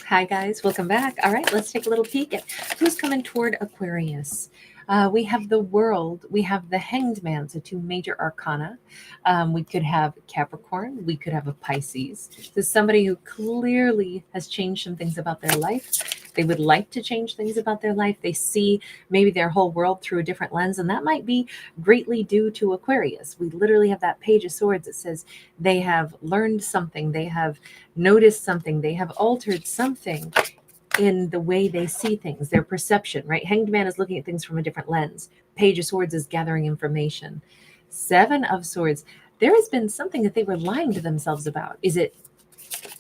Hi guys, welcome back. All right, let's take a little peek at who's coming toward Aquarius. We have the World, we have the Hanged Man, so two major arcana. We could have Capricorn, we could have a Pisces. This is somebody who clearly has changed some things about their life. They would like to change things about their life. They see maybe their whole world through a different lens, and that might be greatly due to Aquarius. We literally have that Page of Swords that says they have learned something, they have noticed something, they have altered something in the way they see things, their perception, right? Hanged Man is looking at things from a different lens. Page of Swords is gathering information. Seven of Swords, there has been something that they were lying to themselves about. Is it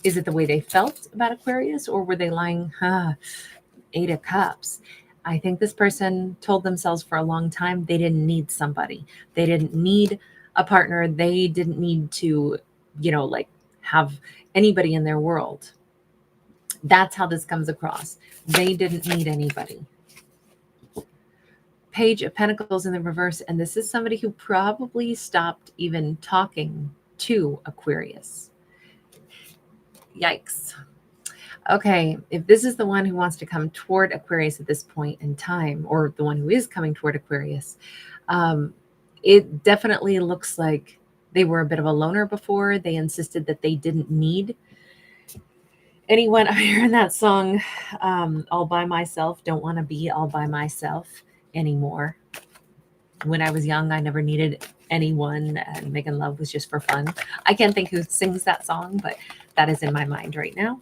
the way they felt about Aquarius, or were they lying? Eight of Cups. I think this person told themselves for a long time they didn't need somebody. They didn't need a partner. They didn't need to, like have anybody in their world. That's how this comes across. They didn't need anybody. Page of Pentacles in the reverse, and this is somebody who probably stopped even talking to Aquarius. Yikes. Okay, if this is the one who wants to come toward Aquarius at this point in time, or the one who is coming toward Aquarius, it definitely looks like they were a bit of a loner before. They insisted that they didn't need anyone. I'm hearing that song, All By Myself, don't want to be all by myself anymore. When I was young, I never needed anyone, and making love was just for fun. I can't think who sings that song, but that is in my mind right now.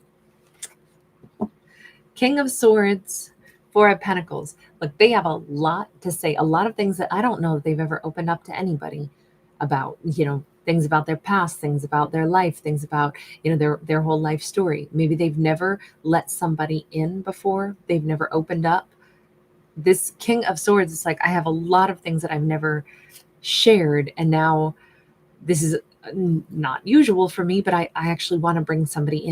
King of Swords, Four of Pentacles. Look, they have a lot to say, a lot of things that I don't know that they've ever opened up to anybody about, things about their past, things about their life, things about, their whole life story. Maybe they've never let somebody in before. They've never opened up. This King of Swords is like, I have a lot of things that I've never shared, and now this is not usual for me, but I actually want to bring somebody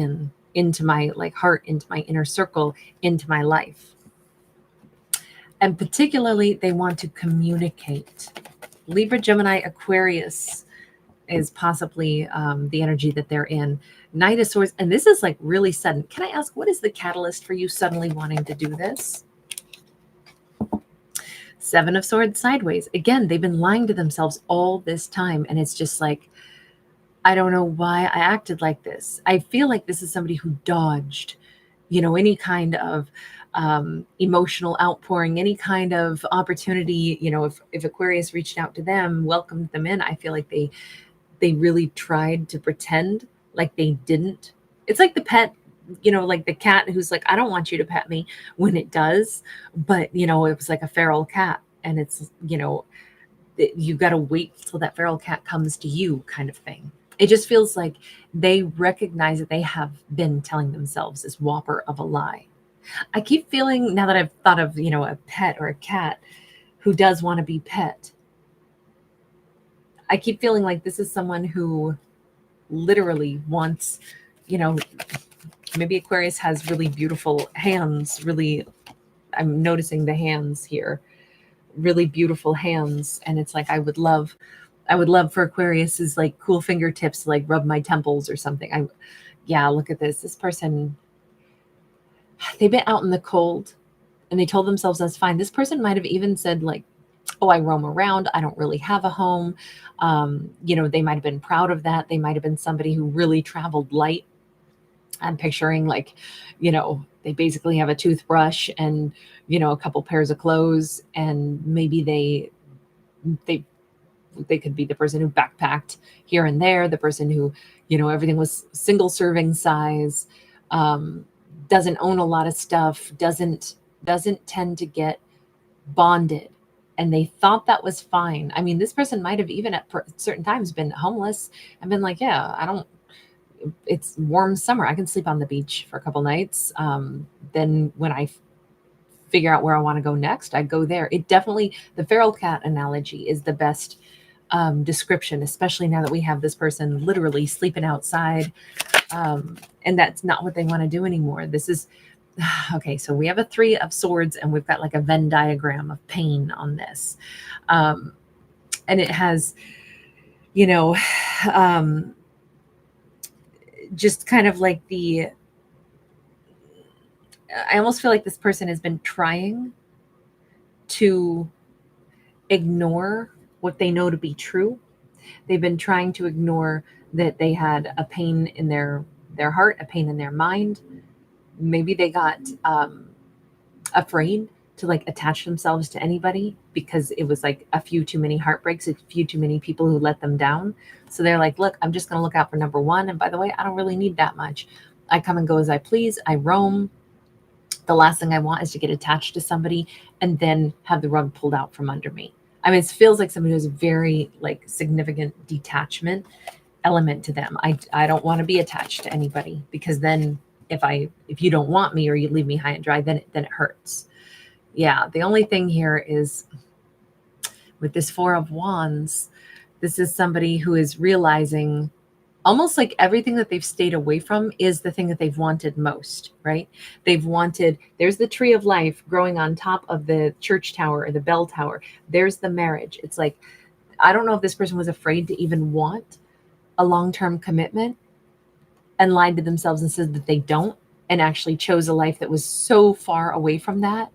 into my heart, into my inner circle, into my life. And particularly, they want to communicate. Libra, Gemini, Aquarius is possibly the energy that they're in. Knight of Swords, and this is like really sudden. Can I ask, what is the catalyst for you suddenly wanting to do this? Seven of Swords sideways. Again, they've been lying to themselves all this time, and it's just like, I don't know why I acted like this. I feel like this is somebody who dodged, any kind of emotional outpouring, any kind of opportunity. If Aquarius reached out to them, welcomed them in, I feel like they really tried to pretend like they didn't. It's like the pet, like the cat who's like, I don't want you to pet me, when it does, but it was like a feral cat, and it's, you got to wait till that feral cat comes to you, kind of thing. It just feels like they recognize that they have been telling themselves this whopper of a lie. I keep feeling, now that I've thought of, a pet or a cat who does want to be pet, I keep feeling like this is someone who literally wants, maybe Aquarius has really beautiful hands, really, I'm noticing the hands here, really beautiful hands. And it's like, I would love for Aquarius's like cool fingertips to like rub my temples or something. Yeah, look at this. This person, they've been out in the cold, and they told themselves that's fine. This person might have even said like, oh, I roam around, I don't really have a home. They might have been proud of that. They might have been somebody who really traveled light. I'm picturing like, they basically have a toothbrush and, a couple pairs of clothes, and maybe they could be the person who backpacked here and there, the person who, everything was single serving size, doesn't own a lot of stuff, doesn't tend to get bonded. And they thought that was fine. I mean, this person might have even at certain times been homeless and been like, yeah, it's warm summer, I can sleep on the beach for a couple nights. Then when I figure out where I want to go next, I go there. It definitely, the feral cat analogy is the best description, especially now that we have this person literally sleeping outside. And that's not what they want to do anymore. This is, okay, so we have a Three of Swords, and we've got like a Venn diagram of pain on this. And it has, just kind of like the I almost feel like this person has been trying to ignore what they know to be true. They've been trying to ignore that they had a pain in their heart, a pain in their mind. Maybe they got afraid to like attach themselves to anybody because it was like a few too many heartbreaks, a few too many people who let them down. So they're like, look, I'm just going to look out for number one. And by the way, I don't really need that much. I come and go as I please. I roam. The last thing I want is to get attached to somebody and then have the rug pulled out from under me. I mean, it feels like somebody who has a very like significant detachment element to them. I don't want to be attached to anybody because then if you don't want me or you leave me high and dry, then it hurts. Yeah, the only thing here is with this Four of Wands, this is somebody who is realizing almost like everything that they've stayed away from is the thing that they've wanted most, right? They've wanted, there's the tree of life growing on top of the church tower or the bell tower. There's the marriage. It's like, I don't know if this person was afraid to even want a long-term commitment and lied to themselves and said that they don't, and actually chose a life that was so far away from that.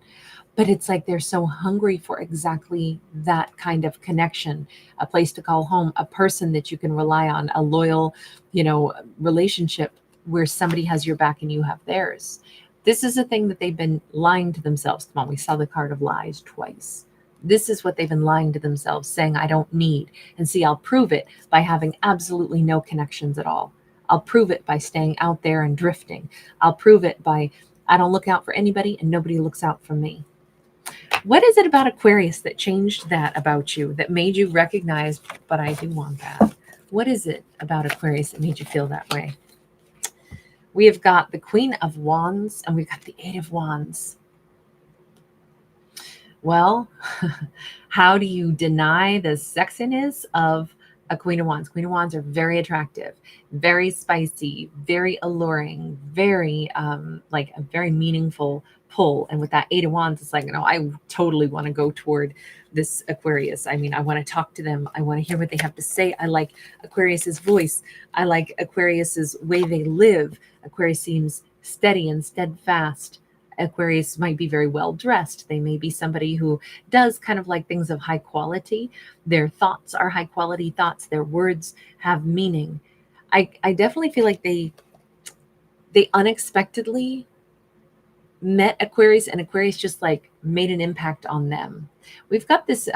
But it's like they're so hungry for exactly that kind of connection, a place to call home, a person that you can rely on, a loyal, relationship where somebody has your back and you have theirs. This is a thing that they've been lying to themselves. Come on, we saw the card of lies twice. This is what they've been lying to themselves, saying, I don't need. And see, I'll prove it by having absolutely no connections at all. I'll prove it by staying out there and drifting. I'll prove it by, I don't look out for anybody and nobody looks out for me. What is it about Aquarius that changed that about you, that made you recognize, but I do want that? What is it about Aquarius that made you feel that way? We have got the Queen of Wands and we've got the Eight of Wands. Well, how do you deny the sexiness of a Queen of Wands? Queen of Wands are very attractive, very spicy, very alluring, very like a very meaningful pull. And with that Eight of Wands, it's like, I totally want to go toward this Aquarius. I mean, I want to talk to them. I want to hear what they have to say. I like Aquarius's voice. I like Aquarius's way they live. Aquarius seems steady and steadfast. Aquarius might be very well dressed. They may be somebody who does kind of like things of high quality. Their thoughts are high quality thoughts. Their words have meaning. I definitely feel like they unexpectedly met Aquarius and Aquarius just like made an impact on them. We've got this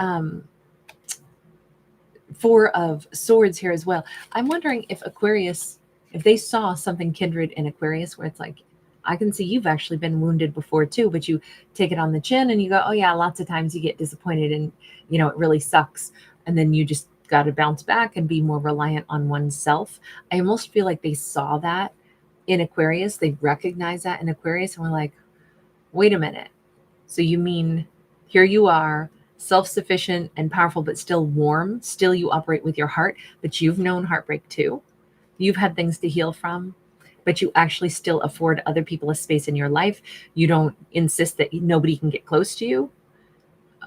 Four of Swords here as well. I'm wondering if Aquarius, if they saw something kindred in Aquarius where it's like, I can see you've actually been wounded before too, but you take it on the chin and you go, oh yeah, lots of times you get disappointed and it really sucks. And then you just got to bounce back and be more reliant on oneself. I almost feel like they saw that in Aquarius. They recognized that in Aquarius and were like, wait a minute. So you mean here you are, self-sufficient and powerful, but still warm. Still you operate with your heart, but you've known heartbreak too. You've had things to heal from, but you actually still afford other people a space in your life. You don't insist that nobody can get close to you.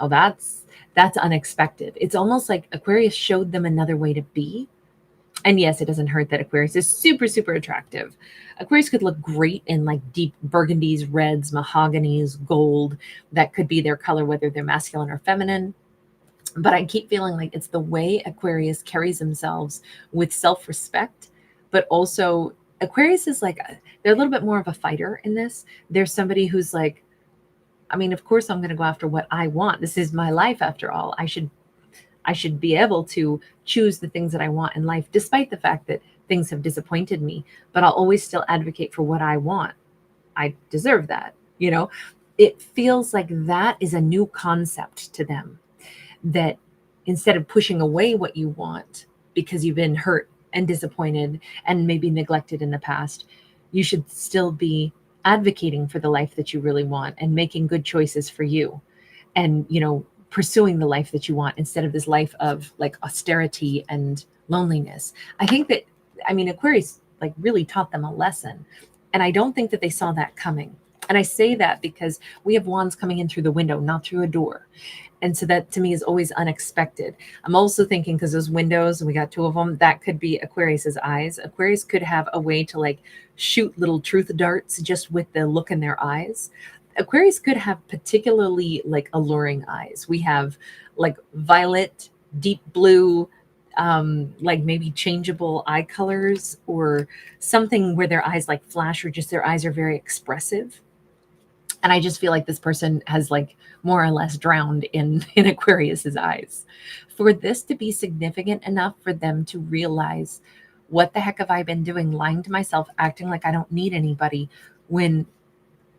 Oh, that's unexpected. It's almost like Aquarius showed them another way to be. And yes, it doesn't hurt that Aquarius is super, super attractive. Aquarius could look great in like deep burgundies, reds, mahoganies, gold. That could be their color, whether they're masculine or feminine. But I keep feeling like it's the way Aquarius carries themselves with self-respect, but also Aquarius is like, they're a little bit more of a fighter in this. There's somebody who's like, I mean, of course I'm going to go after what I want. This is my life after all. I should be able to choose the things that I want in life, despite the fact that things have disappointed me, but I'll always still advocate for what I want. I deserve that. It feels like that is a new concept to them, that instead of pushing away what you want because you've been hurt and disappointed and maybe neglected in the past, you should still be advocating for the life that you really want and making good choices for you. And, pursuing the life that you want instead of this life of like austerity and loneliness. I think that, Aquarius like really taught them a lesson. And I don't think that they saw that coming. And I say that because we have wands coming in through the window, not through a door. And so that to me is always unexpected. I'm also thinking because those windows, and we got two of them, that could be Aquarius's eyes. Aquarius could have a way to like shoot little truth darts just with the look in their eyes. Aquarius could have particularly like alluring eyes. We have like violet, deep blue, like maybe changeable eye colors, or something where their eyes like flash, or just their eyes are very expressive. And I just feel like this person has like more or less drowned in Aquarius's eyes. For this to be significant enough for them to realize, what the heck have I been doing, lying to myself, acting like I don't need anybody, when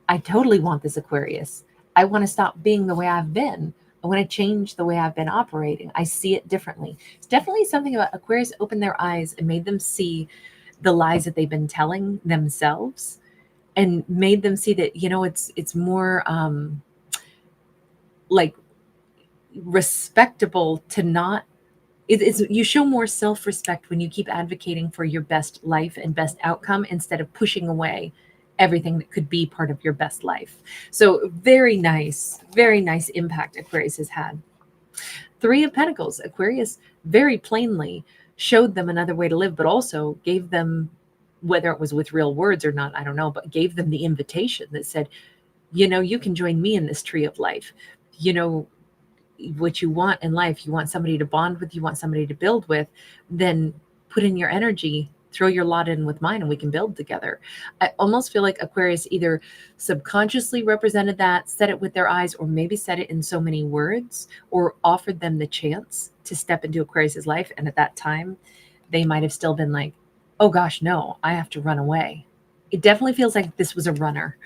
I totally want this Aquarius. I want to stop being the way I've been. I want to change the way I've been operating. I see it differently. It's definitely something about Aquarius opened their eyes and made them see the lies that they've been telling themselves, and made them see that, it's more like respectable to not, it's, you show more self-respect when you keep advocating for your best life and best outcome, instead of pushing away everything that could be part of your best life. So very nice impact Aquarius has had. Three of Pentacles, Aquarius very plainly showed them another way to live, but also gave them, whether it was with real words or not, I don't know, but gave them the invitation that said, you can join me in this tree of life. What you want in life, you want somebody to bond with, you want somebody to build with, then put in your energy, throw your lot in with mine, and we can build together. I almost feel like Aquarius either subconsciously represented that, said it with their eyes, or maybe said it in so many words, or offered them the chance to step into Aquarius's life. And at that time, they might have still been like, oh gosh, no, I have to run away. It definitely feels like this was a runner,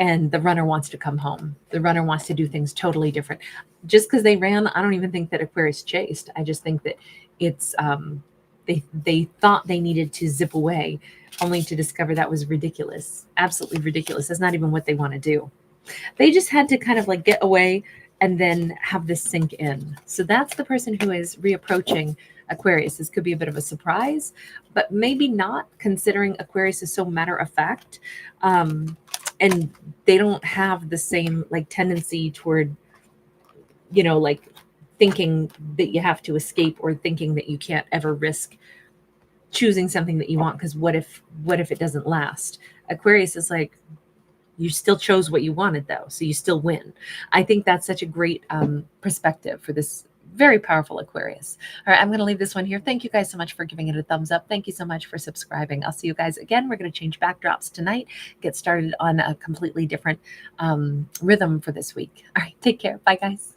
and the runner wants to come home. The runner wants to do things totally different. Just because they ran, I don't even think that Aquarius chased. I just think that it's they thought they needed to zip away, only to discover that was ridiculous. Absolutely ridiculous. That's not even what they want to do. They just had to kind of like get away and then have this sink in. So that's the person who is reapproaching Aquarius. This could be a bit of a surprise, but maybe not, considering Aquarius is so matter of fact. And they don't have the same like tendency toward, like thinking that you have to escape, or thinking that you can't ever risk choosing something that you want, because what if it doesn't last? Aquarius is like, you still chose what you wanted though, so you still win. I think that's such a great perspective for this very powerful Aquarius. All right, I'm going to leave this one here. Thank you guys so much for giving it a thumbs up. Thank you so much for subscribing. I'll see you guys again. We're going to change backdrops tonight, get started on a completely different rhythm for this week. All right, take care. Bye, guys.